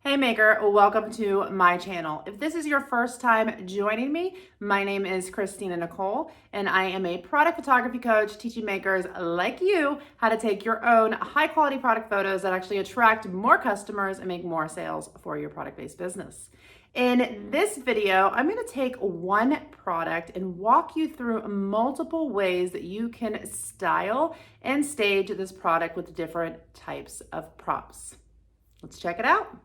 Hey maker, welcome to my channel. If this is your first time joining me, my name is Christina Nicole and I am a product photography coach teaching makers like you how to take your own high quality product photos that actually attract more customers and make more sales for your product-based business. In this video, I'm going to take one product and walk you through multiple ways that you can style and stage this product with different types of props. Let's check it out.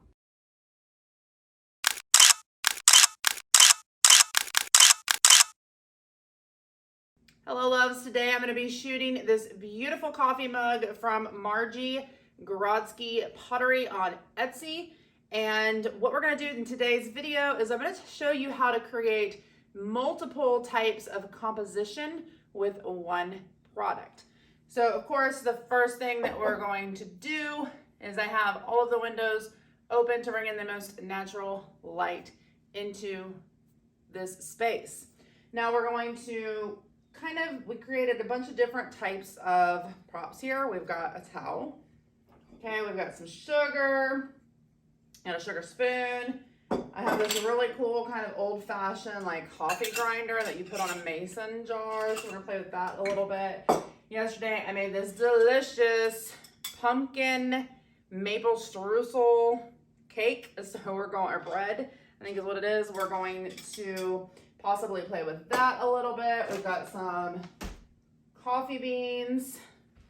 Hello loves, today I'm going to be shooting this beautiful coffee mug from Margie Grodzki Pottery on Etsy. And what we're going to do in today's video is I'm going to show you how to create multiple types of composition with one product. So of course the first thing that we're going to do is I have all of the windows open to bring in the most natural light into this space. Now we're going to we created a bunch of different types of props here. We've got a towel. Okay, we've got some sugar and a sugar spoon. I have this really cool kind of old-fashioned like coffee grinder that you put on a mason jar. So we're gonna play with that a little bit. Yesterday I made this delicious pumpkin maple streusel cake. So we're going, or bread, I think is what it is. We're going to possibly play with that a little bit. We've got some coffee beans,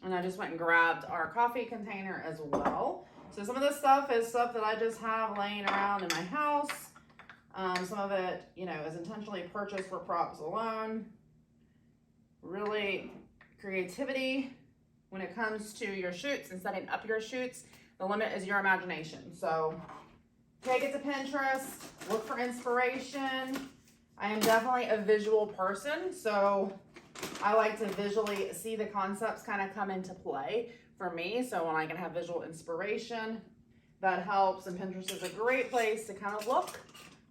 and I just went and grabbed our coffee container as well. So some of this stuff is stuff that I just have laying around in my house. Some of it, you know, is intentionally purchased for props alone. Really creativity when it comes to your shoots and setting up your shoots. The limit is your imagination. So take it to Pinterest, look for inspiration. I am definitely a visual person, so I like to visually see the concepts kind of come into play for me. So when I can have visual inspiration, that helps, and Pinterest is a great place to kind of look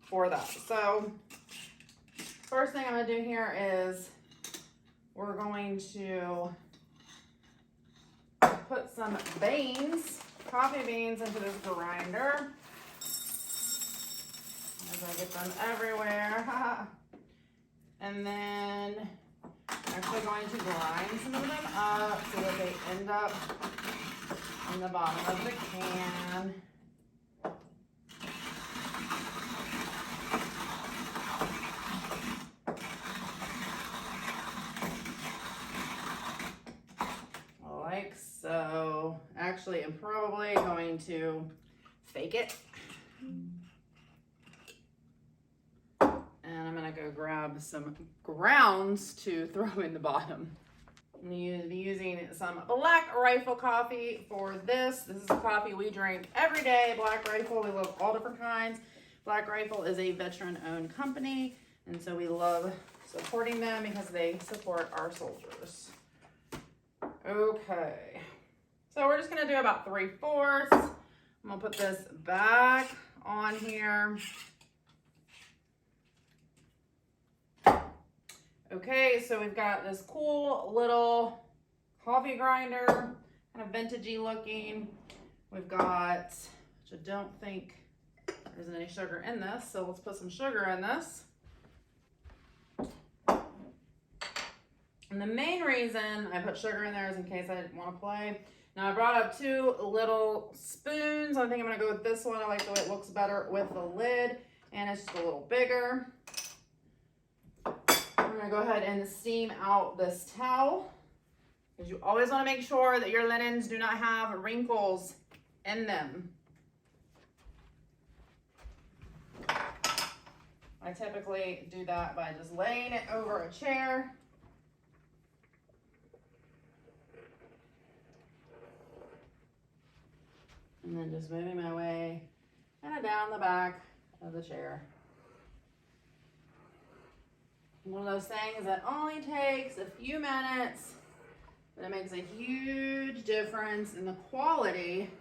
for that. So first thing I'm going to do here is we're going to put some beans, coffee beans, into this grinder. As I get them everywhere. And then I'm actually going to grind some of them up so that they end up in the bottom of the can. Like so. Actually, I'm probably going to fake it. And I'm gonna go grab some grounds to throw in the bottom. I'm gonna be using some Black Rifle coffee for this. This is a coffee we drink every day, Black Rifle. We love all different kinds. Black Rifle is a veteran-owned company, and so we love supporting them because they support our soldiers. Okay, so we're just gonna do about 3/4. I'm gonna put this back on here. Okay, so we've got this cool little coffee grinder, kind of vintagey looking. We've got, which I don't think there isn't any sugar in this, so let's put some sugar in this. And the main reason I put sugar in there is in case I didn't want to play. Now I brought up 2 little spoons. I think I'm gonna go with this one. I like the way it looks better with the lid, and it's just a little bigger. We're gonna go ahead and steam out this towel, because you always want to make sure that your linens do not have wrinkles in them. I typically do that by just laying it over a chair. And then just moving my way kind of down the back of the chair. One of those things that only takes a few minutes, but it makes a huge difference in the quality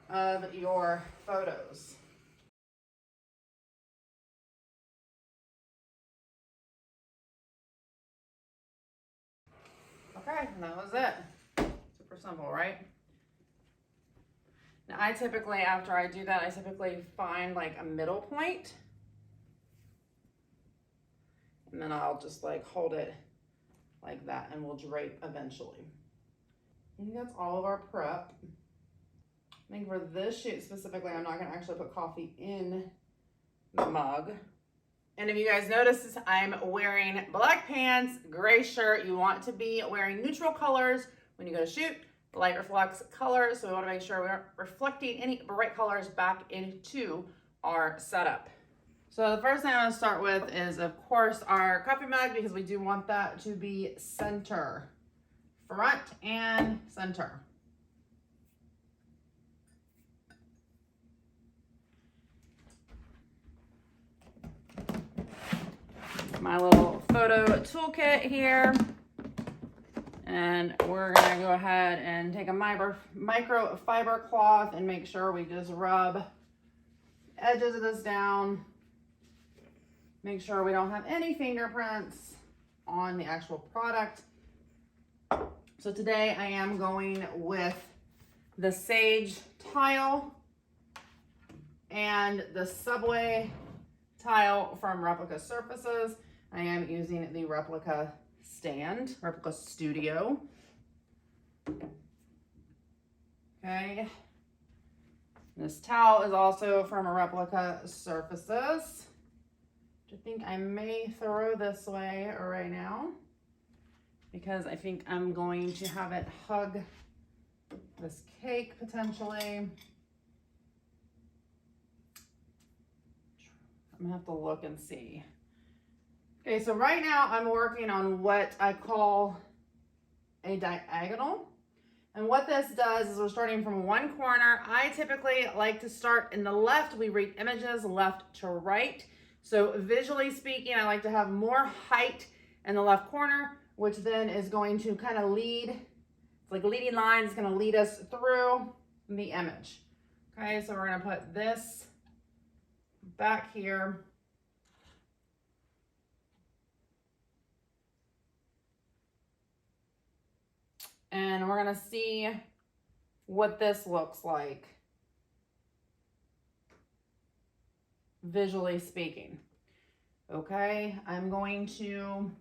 of your photos. Okay, and that was it. Super simple, right? Now I typically, after I do that, I typically find like a middle point, and then I'll just like hold it like that and we'll drape eventually. I think that's all of our prep. I think for this shoot specifically, I'm not gonna actually put coffee in the mug. And if you guys notice, I'm wearing black pants, gray shirt. You want to be wearing neutral colors when you go to shoot. The light reflects color, so we want to make sure we aren't reflecting any bright colors back into our setup. So the first thing I want to start with is, of course, our coffee mug, because we do want that to be center, front and center. My little photo toolkit here, and we're gonna go ahead and take a microfiber cloth and make sure we just rub edges of this down. Make sure we don't have any fingerprints on the actual product. So today I am going with the Sage tile and the Subway tile from Replica Surfaces. I am using the Replica stand, Replica Studio. Okay. This towel is also from a Replica Surfaces. I think I may throw this way right now because I think I'm going to have it hug this cake potentially. I'm gonna have to look and see. Okay, so right now I'm working on what I call a diagonal. And what this does is we're starting from one corner. I typically like to start in the left. We read images left to right. So visually speaking, I like to have more height in the left corner, which then is going to kind of lead, it's like a leading line, it's gonna lead us through the image. Okay, so we're gonna put this back here. And we're gonna see what this looks like, visually speaking. Okay, I'm going to,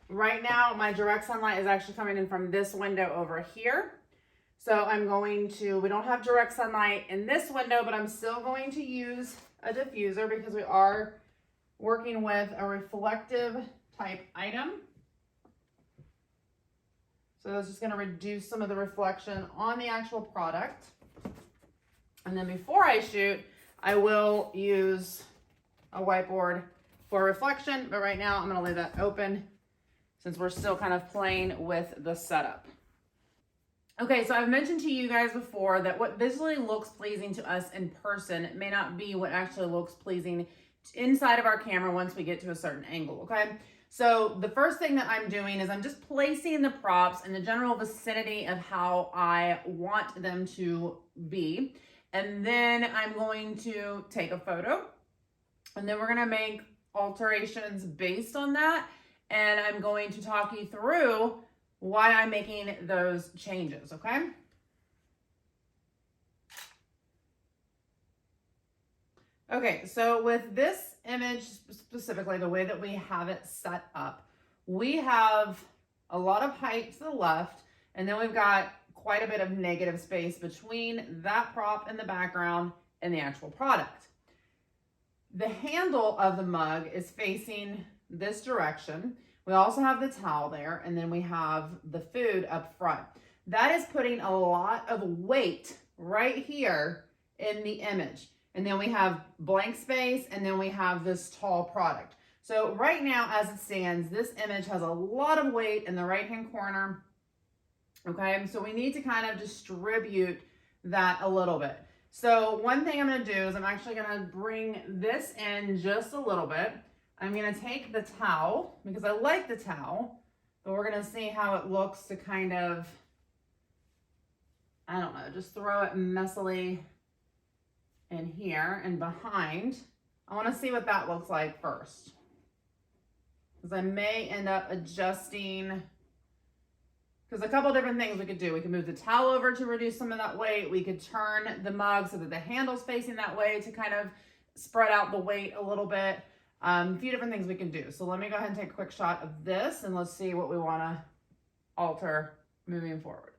right now my direct sunlight is actually coming in from this window over here. So I'm going to, we don't have direct sunlight in this window, but I'm still going to use a diffuser because we are working with a reflective type item. So that's just going to reduce some of the reflection on the actual product. And then before I shoot, I will use a whiteboard for reflection, but right now I'm going to leave that open since we're still kind of playing with the setup. Okay, so I've mentioned to you guys before that what visually looks pleasing to us in person may not be what actually looks pleasing inside of our camera once we get to a certain angle, okay? So the first thing that I'm doing is I'm just placing the props in the general vicinity of how I want them to be. And then I'm going to take a photo, and then we're gonna make alterations based on that. And I'm going to talk you through why I'm making those changes, okay? Okay, so with this image specifically, the way that we have it set up, we have a lot of height to the left, and then we've got quite a bit of negative space between that prop in the background and the actual product. The handle of the mug is facing this direction. We also have the towel there, and then we have the food up front. That is putting a lot of weight right here in the image. And then we have blank space, and then we have this tall product. So right now, as it stands, this image has a lot of weight in the right-hand corner. Okay, so we need to kind of distribute that a little bit. So one thing I'm gonna do is I'm actually gonna bring this in just a little bit. I'm gonna take the towel, because I like the towel, but we're gonna see how it looks to kind of, I don't know, just throw it messily in here and behind. I wanna see what that looks like first, because I may end up adjusting Because a couple different things we could do. We could move the towel over to reduce some of that weight. We could turn the mug so that the handle's facing that way to kind of spread out the weight a little bit. A few different things we can do. So let me go ahead and take a quick shot of this and let's see what we want to alter moving forward.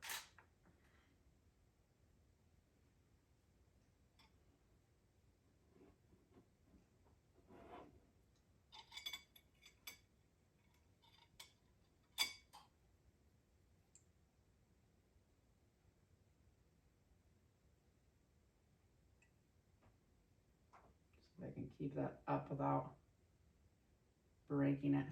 So I can keep that up without breaking it.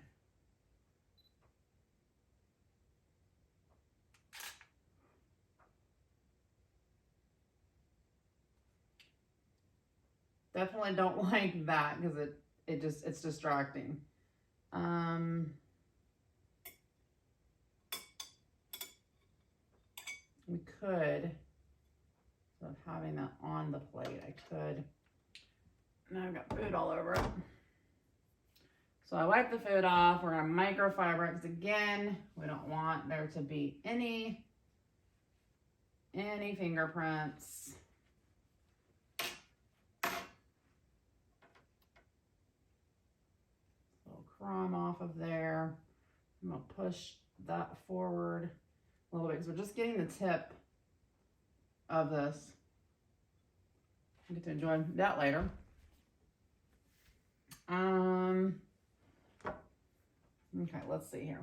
Definitely don't like that because it's distracting. We could, instead of having that on the plate, I could, now I've got food all over it. So I wipe the food off. We're gonna microfiber it because again, we don't want there to be any fingerprints. Little crumb off of there. I'm gonna push that forward a little bit because we're just getting the tip of this. I get to enjoy that later. Okay, let's see here.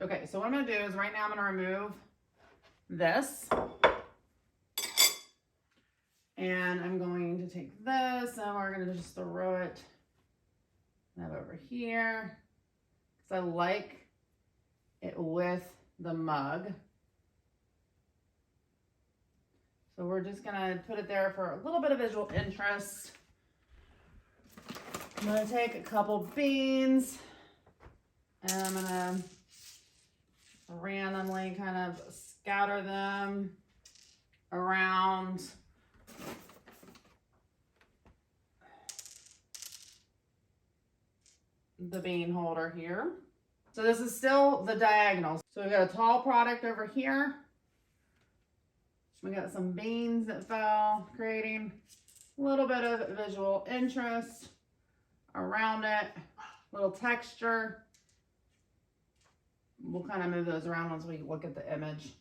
Okay, so what I'm gonna do is right now I'm gonna remove this. And I'm going to take this and we're gonna just throw it over here. Because I like it with the mug. So we're just gonna put it there for a little bit of visual interest. I'm gonna take a couple beans and I'm gonna randomly kind of scatter them around the bean holder here. So this is still the diagonal. So we've got a tall product over here. We got some beans that fell, creating a little bit of visual interest around it, little texture. We'll kind of move those around once we look at the image.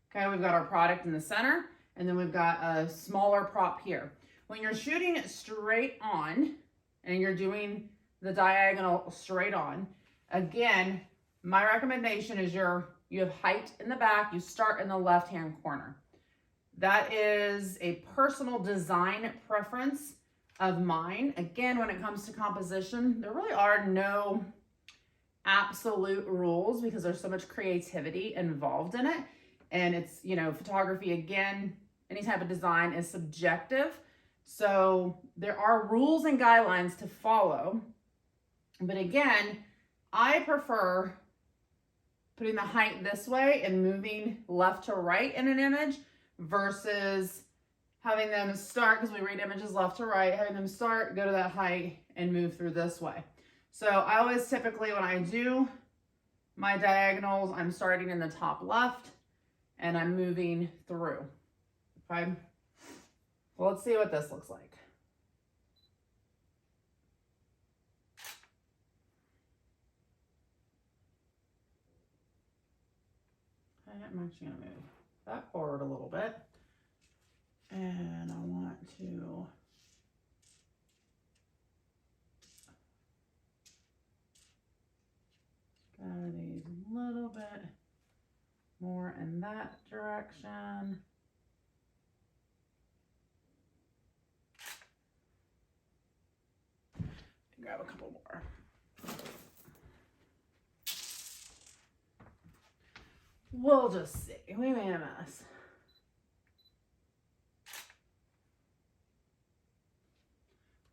Okay, we've got our product in the center, and then we've got a smaller prop here. When you're shooting it straight on, and you're doing the diagonal straight on, again, my recommendation is you have height in the back, you start in the left-hand corner. That is a personal design preference of mine. Again, when it comes to composition, there really are no absolute rules because there's so much creativity involved in it. And it's, you know, photography, again, any type of design is subjective. So there are rules and guidelines to follow. But again, I prefer putting the height this way and moving left to right in an image versus having them start, because we read images left to right, having them start, go to that height and move through this way. So I always typically, when I do my diagonals, I'm starting in the top left and I'm moving through. Okay. Well, let's see what this looks like. Okay, I'm actually going to move that forward a little bit. And I want to scatter these a little bit more in that direction. Grab a couple more. We'll just see. We made a mess.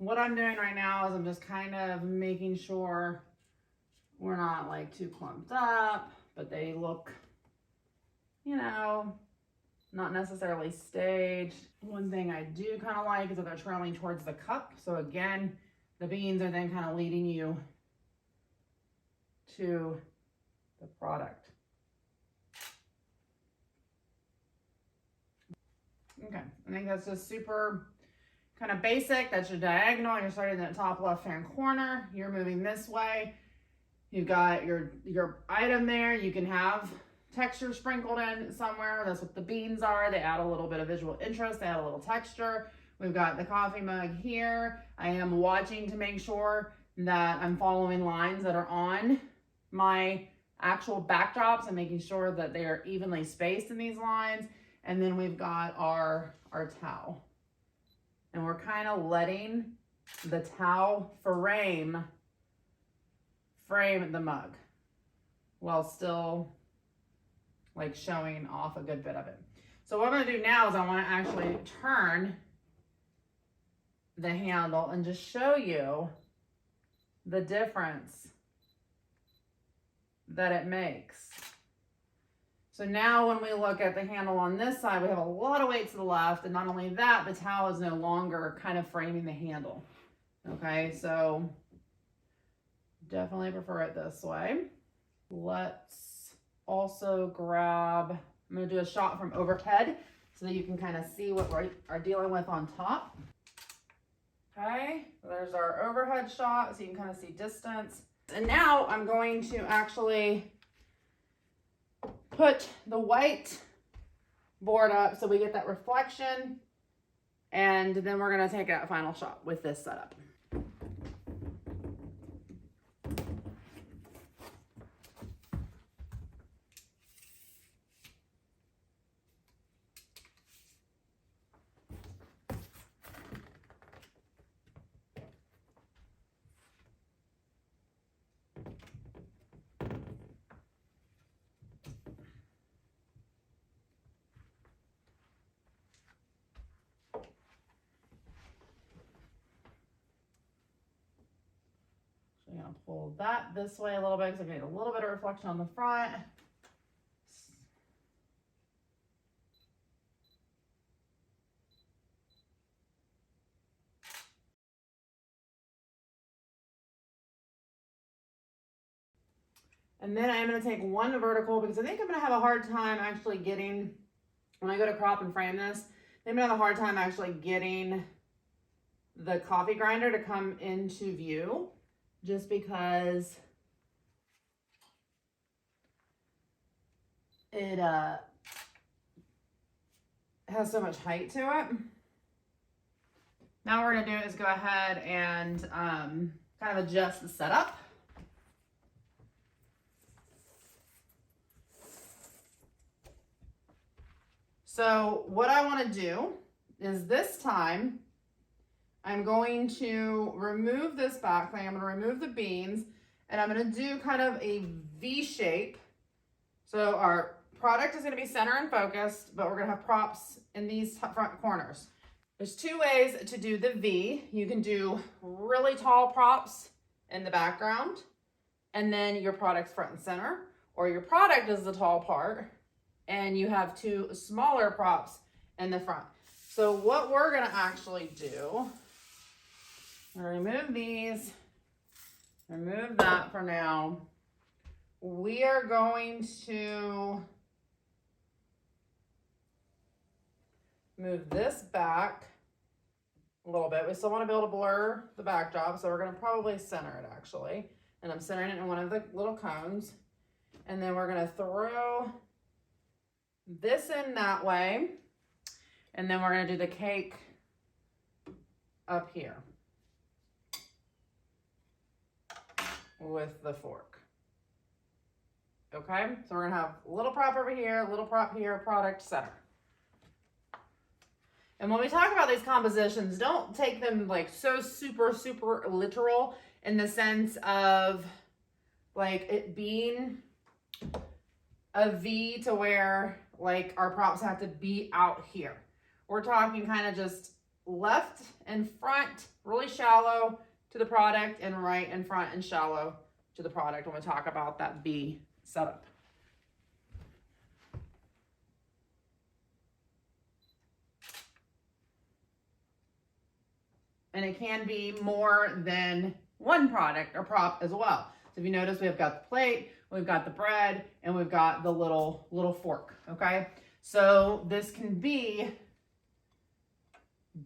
what I'm doing right now is I'm just kind of making sure we're not like too clumped up, but they look, you know, not necessarily staged. One thing I do kind of like is that they're trailing towards the cup. So again, the beans are then kind of leading you to the product. Okay, I think that's just super kind of basic. That's your diagonal. You're starting in the top left-hand corner. You're moving this way. You've got your item there. You can have texture sprinkled in somewhere. That's what the beans are. They add a little bit of visual interest. They add a little texture. We've got the coffee mug here. I am watching to make sure that I'm following lines that are on my actual backdrops and making sure that they are evenly spaced in these lines. And then we've got our towel. And we're kind of letting the towel frame the mug while still like showing off a good bit of it. So what I'm gonna do now is I wanna actually turn the handle and just show you the difference that it makes. So now when we look at the handle on this side, we have a lot of weight to the left, and not only that, the towel is no longer kind of framing the handle. Okay, so definitely prefer it this way. Let's also grab, I'm gonna do a shot from overhead so that you can kind of see what we are dealing with on top. Okay, so there's our overhead shot so you can kind of see distance. And now I'm going to actually put the white board up so we get that reflection, and then we're going to take that final shot with this setup. I'm going to pull that this way a little bit because I get a little bit of reflection on the front. And then I'm going to take one vertical because I think I'm going to have a hard time actually getting, when I go to crop and frame this, I'm going to have a hard time actually getting the coffee grinder to come into view, just because it has so much height to it. Now what we're going to do is go ahead and kind of adjust the setup. So what I want to do is this time I'm going to remove this back thing. I'm going to remove the beans, and I'm going to do kind of a V shape. So our product is going to be center and focused, but we're going to have props in these front corners. There's two ways to do the V. You can do really tall props in the background, and then your product's front and center, or your product is the tall part, and you have two smaller props in the front. So what we're going to actually do, remove these, remove that for now. We are going to move this back a little bit. We still want to be able to blur the backdrop, so we're going to probably center it actually. And I'm centering it in one of the little cones. And then we're going to throw this in that way. And then we're going to do the cake up here with the fork. Okay, so we're gonna have a little prop over here, a little prop here, product center. And when we talk about these compositions, don't take them like so super literal in the sense of like it being a V to where like our props have to be out here. We're talking kind of just left and front, really shallow to the product, and right and front and shallow to the product when we talk about that B setup. And it can be more than one product or prop as well. So if you notice, we've got the plate, we've got the bread, and we've got the little fork, okay? So this can be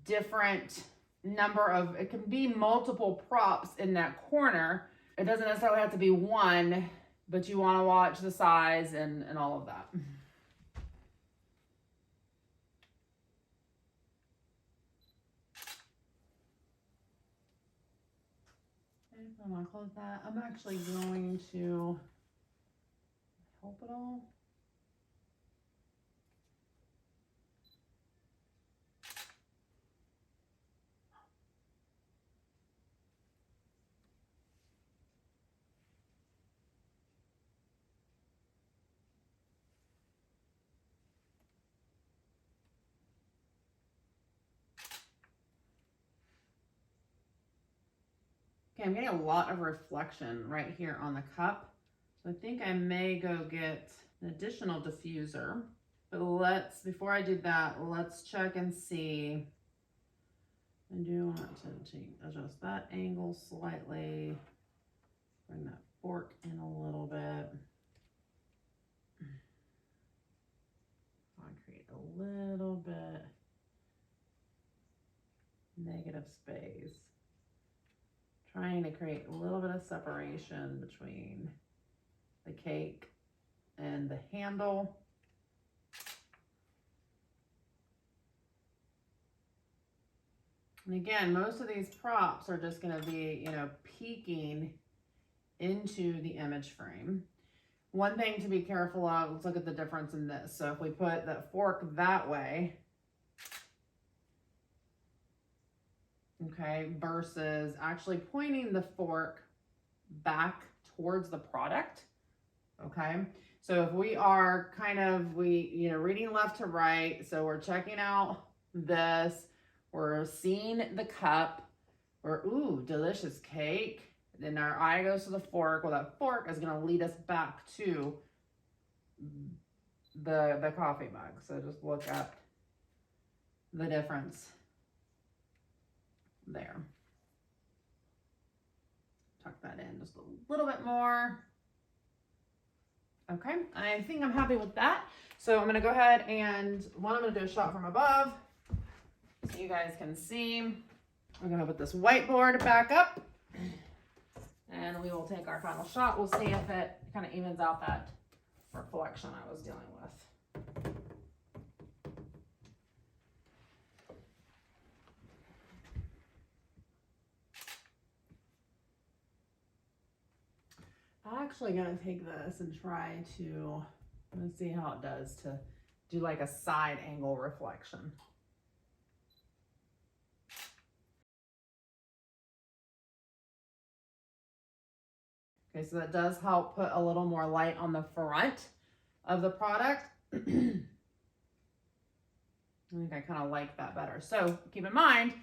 different number of, it can be multiple props in that corner. It doesn't necessarily have to be one, but you want to watch the size and all of that. I'm gonna close that. I'm actually going to help it all. Okay, I'm getting a lot of reflection right here on the cup. So I think I may go get an additional diffuser. But before I do that, let's check and see. I do want to adjust that angle slightly. Bring that fork in a little bit. I create a little bit negative space. Trying to create a little bit of separation between the cake and the handle. And again, most of these props are just going to be, peeking into the image frame. One thing to be careful of, let's look at the difference in this. So if we put the fork that way, okay, versus actually pointing the fork back towards the product, okay? So if we are reading left to right, so we're checking out this, we're seeing the cup, ooh, delicious cake, then our eye goes to the fork. Well, that fork is gonna lead us back to the coffee mug. So just look at the difference there. Tuck that in just a little bit more. Okay, I think I'm happy with that. So I'm gonna go ahead and I'm gonna do a shot from above so you guys can see. I'm gonna put this whiteboard back up and we will take our final shot. We'll see if it kind of evens out that reflection I was dealing with. I'm actually gonna take this and try to, let's see how it does to do like a side angle reflection. Okay, so that does help put a little more light on the front of the product. I think I kind of like that better. So keep in mind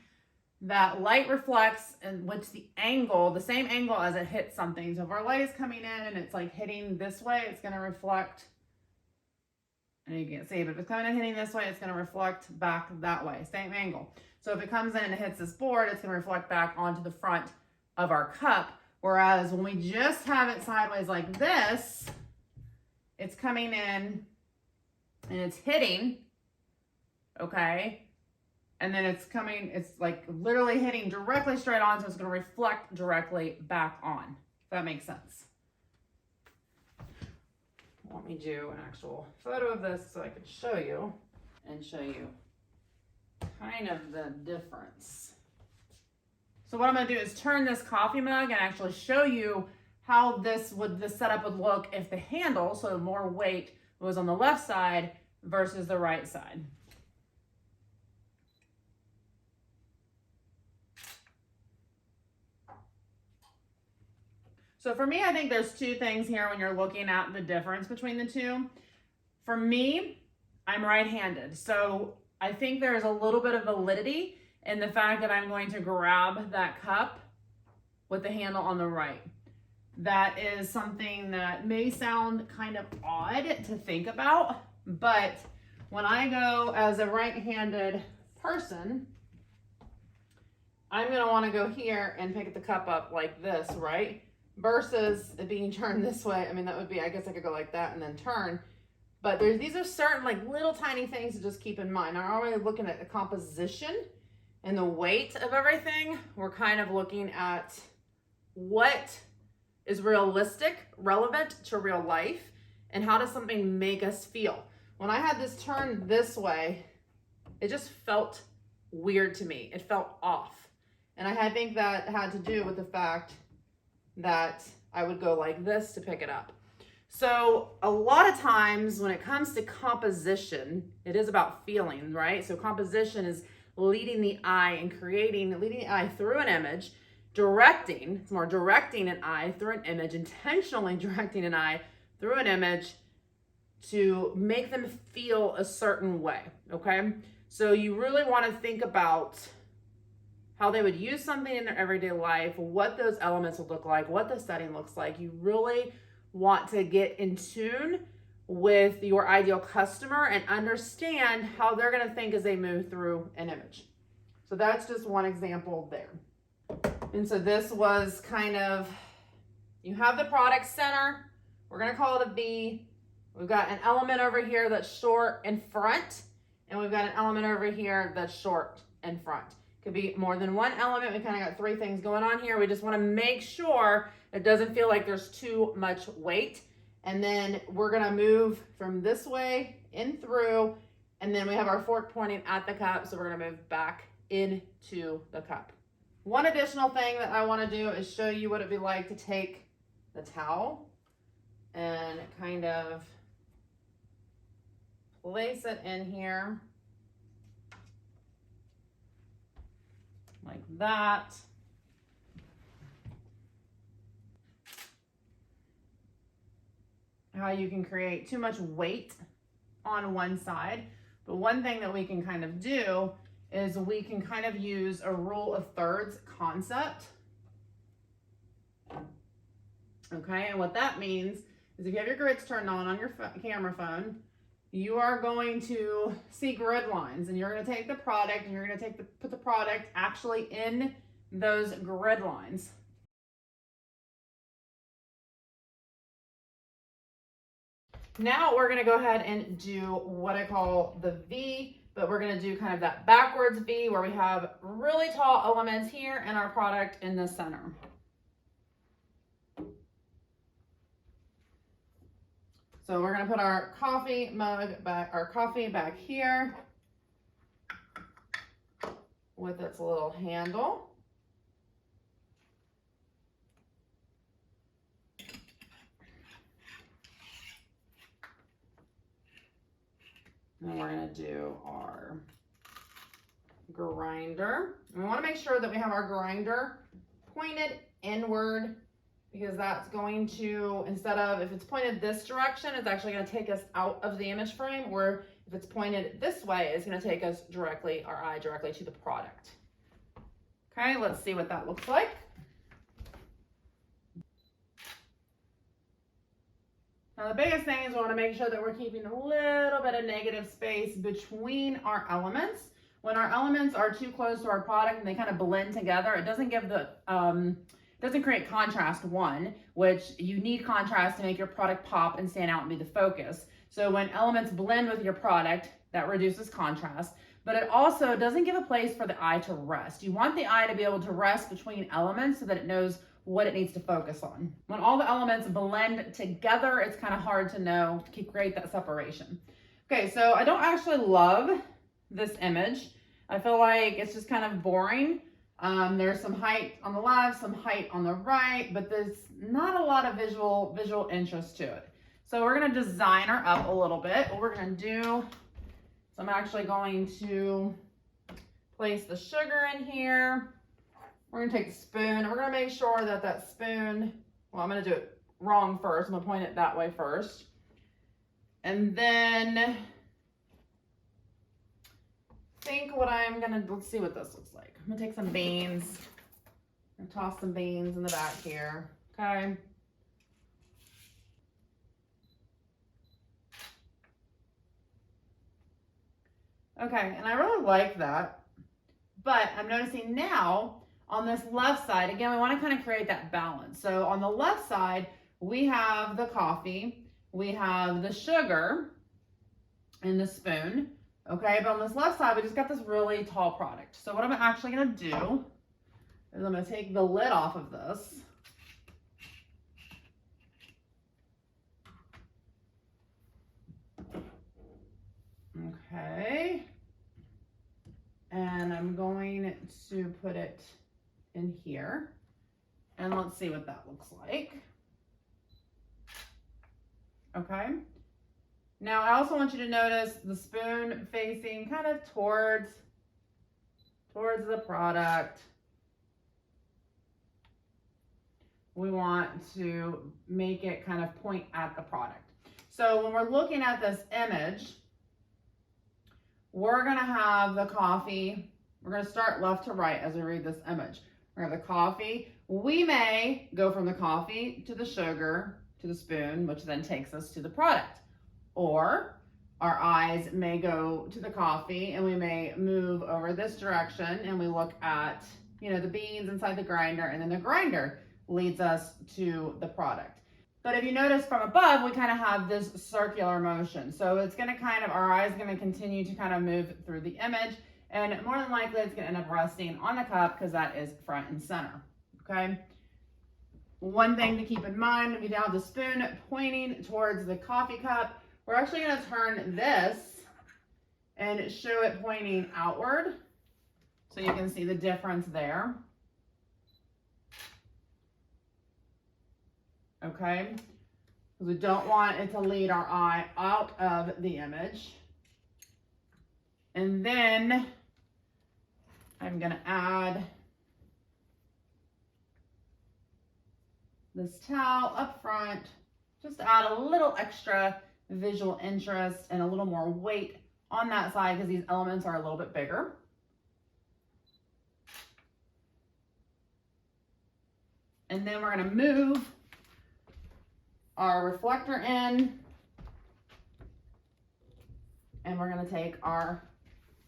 that light reflects and what's the angle, the same angle as it hits something. So if our light is coming in and it's like hitting this way, it's going to reflect, and you can't see, but if it's coming and hitting this way, it's going to reflect back that way, same angle. So if it comes in and it hits this board, it's going to reflect back onto the front of our cup. Whereas when we just have it sideways like this, it's coming in and it's hitting, okay? And then it's like literally hitting directly straight on, so it's gonna reflect directly back on. If that makes sense. Let me do an actual photo of this so I can show you kind of the difference. So what I'm gonna do is turn this coffee mug and actually show you how the setup would look if the handle, so more weight, was on the left side versus the right side. So for me, I think there's two things here when you're looking at the difference between the two. For me, I'm right-handed. So I think there's a little bit of validity in the fact that I'm going to grab that cup with the handle on the right. That is something that may sound kind of odd to think about, but when I go as a right-handed person, I'm going to want to go here and pick the cup up like this, right? Versus it being turned this way. I mean, that would be, I guess I could go like that and then turn. But these are certain like little tiny things to just keep in mind. I'm already looking at the composition and the weight of everything. We're kind of looking at what is realistic, relevant to real life, and how does something make us feel. When I had this turned this way, it just felt weird to me. It felt off. And I think that had to do with the fact that I would go like this to pick it up. So a lot of times when it comes to composition, it is about feeling, right? So composition is leading the eye and leading the eye through an image, it's more directing an eye through an image, intentionally directing an eye through an image to make them feel a certain way, okay? So you really want to think about how they would use something in their everyday life, what those elements would look like, what the setting looks like. You really want to get in tune with your ideal customer and understand how they're going to think as they move through an image. So that's just one example there. And so this was kind of, you have the product center. We're going to call it a V. We've got an element over here that's short in front, and we've got an element over here that's short in front. Could be more than one element. We kind of got three things going on here. We just want to make sure it doesn't feel like there's too much weight. And then we're going to move from this way in through, and then we have our fork pointing at the cup. So we're going to move back into the cup. One additional thing that I want to do is show you what it'd be like to take the towel and kind of place it in here like that. How you can create too much weight on one side. But one thing that we can kind of do is we can kind of use a rule of thirds concept. Okay, and what that means is if you have your grids turned on your camera phone, you are going to see grid lines, and you're going to take the product and you're going to put the product actually in those grid lines. Now we're going to go ahead and do what I call the V, but we're going to do kind of that backwards V where we have really tall elements here and our product in the center. So we're going to put our coffee mug back, our coffee back here with its little handle. And we're going to do our grinder. And we want to make sure that we have our grinder pointed inward, because that's going to, instead of, if it's pointed this direction, it's actually going to take us out of the image frame, or if it's pointed this way, it's going to take us directly, our eye directly to the product. Okay, let's see what that looks like. Now the biggest thing is we want to make sure that we're keeping a little bit of negative space between our elements. When our elements are too close to our product and they kind of blend together, it doesn't give the, doesn't create contrast, one, which you need contrast to make your product pop and stand out and be the focus. So when elements blend with your product, that reduces contrast, but it also doesn't give a place for the eye to rest. You want the eye to be able to rest between elements so that it knows what it needs to focus on. When all the elements blend together, it's kind of hard to know, to create that separation. Okay, so I don't actually love this image. I feel like it's just kind of boring. There's some height on the left, some height on the right, but there's not a lot of visual interest to it. So we're going to design her up a little bit. What we're going to do, so I'm actually going to place the sugar in here. We're going to take the spoon, and we're going to make sure that that spoon, well, I'm going to do it wrong first. I'm going to point it that way first. And then think let's see what this looks like. I'm gonna take some beans and toss some beans in the back here, okay? Okay, and I really like that, but I'm noticing now on this left side, again, we want to kind of create that balance. So on the left side, we have the coffee, we have the sugar and the spoon, okay? But on this left side, we just got this really tall product. So what I'm actually going to do is I'm going to take the lid off of this. Okay. And I'm going to put it in here. And let's see what that looks like. Okay. Now I also want you to notice the spoon facing kind of towards the product. We want to make it kind of point at the product. So when we're looking at this image, we're gonna have the coffee. We're gonna start left to right as we read this image. We're gonna have the coffee. We may go from the coffee to the sugar to the spoon, which then takes us to the product. Or our eyes may go to the coffee and we may move over this direction and we look at, the beans inside the grinder, and then the grinder leads us to the product. But if you notice from above, we kind of have this circular motion. So it's going to our eyes going to continue to kind of move through the image, and more than likely it's going to end up resting on the cup because that is front and center, okay? One thing to keep in mind, if you have the spoon pointing towards the coffee cup, we're actually going to turn this and show it pointing outward so you can see the difference there. Okay, because we don't want it to lead our eye out of the image. And then I'm going to add this towel up front, just to add a little extra visual interest and a little more weight on that side because these elements are a little bit bigger. And then we're going to move our reflector in, and we're going to take our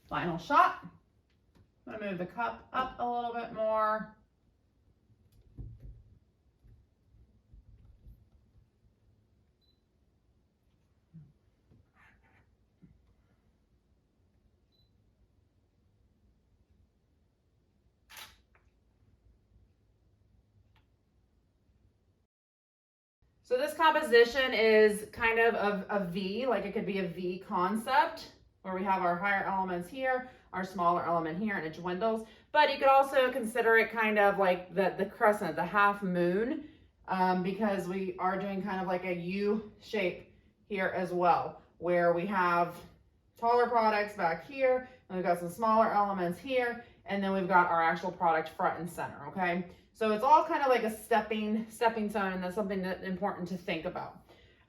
final shot. I'm going to move the cup up a little bit more. So this composition is kind of a V, like it could be a V concept, where we have our higher elements here, our smaller element here, and it dwindles. But you could also consider it kind of like the crescent, the half moon, because we are doing kind of like a U shape here as well, where we have taller products back here, and we've got some smaller elements here, and then we've got our actual product front and center, okay? So it's all kind of like a stepping stone, and that's something that's important to think about.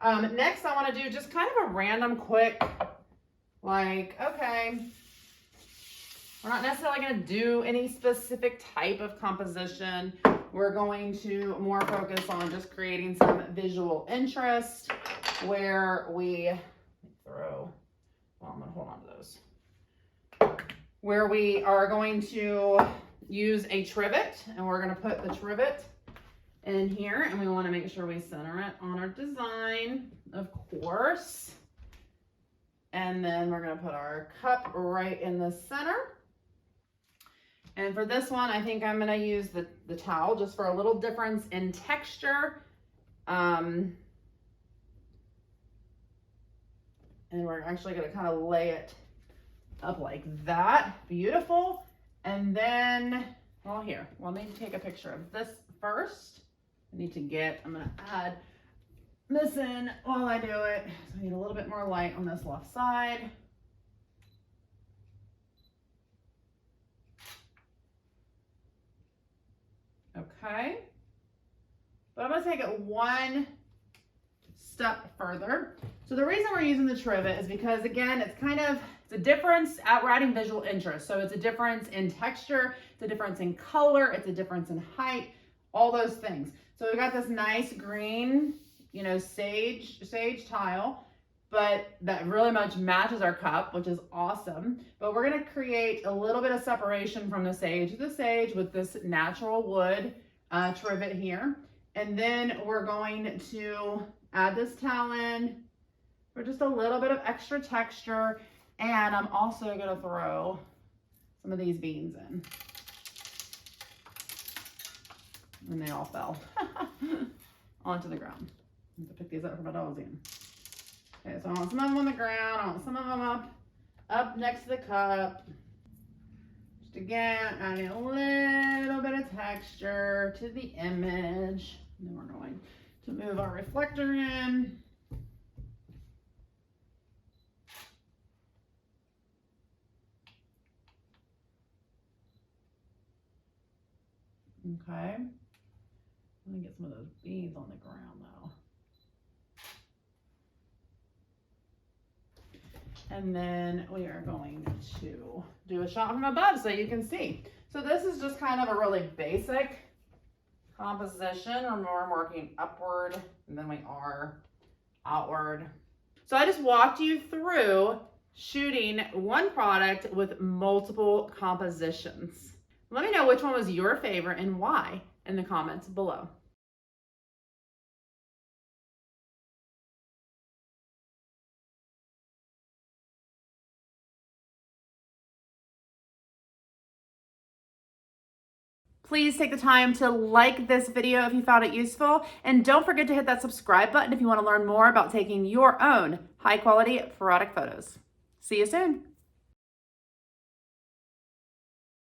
Next, I want to do just kind of a random quick, okay, we're not necessarily going to do any specific type of composition. We're going to more focus on just creating some visual interest where I'm going to hold on to those. Where we are going to use a trivet, and we're going to put the trivet in here, and we want to make sure we center it on our design, of course. And then we're going to put our cup right in the center. And for this one, I think I'm going to use the towel just for a little difference in texture. And we're actually going to kind of lay it up like that. Beautiful. And then, let me take a picture of this first. I'm going to add this in while I do it. So I need a little bit more light on this left side. Okay. But I'm going to take it one step further. So the reason we're using the trivet is because, again, it's a difference we're adding visual interest. So it's a difference in texture, it's a difference in color, it's a difference in height, all those things. So we've got this nice green, you know, sage tile, but that really much matches our cup, which is awesome. But we're gonna create a little bit of separation from the sage with this natural wood trivet here. And then we're going to add this towel in for just a little bit of extra texture. And I'm also gonna throw some of these beans in. And they all fell onto the ground. I have to pick these up for my dogs again. Okay, so I want some of them on the ground. I want some of them up next to the cup. Just again, adding a little bit of texture to the image. And then we're going to move our reflector in. Okay. Let me get some of those beads on the ground though. And then we are going to do a shot from above so you can see. So this is just kind of a really basic composition. Remember, I'm working upward and then we are outward. So I just walked you through shooting one product with multiple compositions. Let me know which one was your favorite and why in the comments below. Please take the time to like this video if you found it useful, and don't forget to hit that subscribe button if you want to learn more about taking your own high quality product photos. See you soon.